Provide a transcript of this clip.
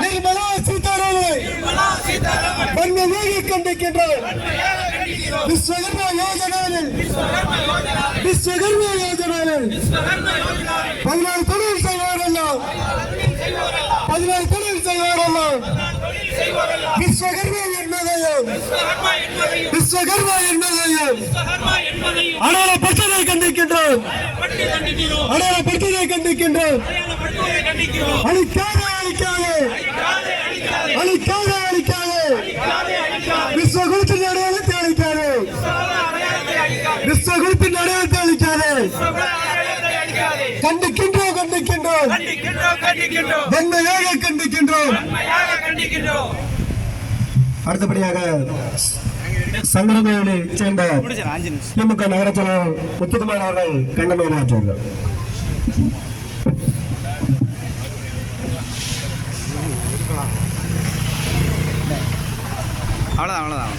நிர்மலா சீதாராமனை வன்மையாக கண்டிக்கின்றோம். விஸ்வகர்மா யோஜனாவில் 14 தொழில் செய்வாரெல்லாம் விஸ்வகர்மா என்பதையும் அடையாளப்படுத்ததை கண்டிக்கின்றோம். அழிக்காதே விஸ்வகுலத்தின் அடையாளத்தை அழிக்காதே. கண்டிக்கின்றோம் வன்மையாக கண்டிக்கின்றோம். அடுத்தபடியாக சங்கரமேனை சேர்ந்த திமுக நகர செயலாளர் முத்துக்குமார் அவர்கள் கண்டனமாற்றுவார்கள். அவ்வளோதான்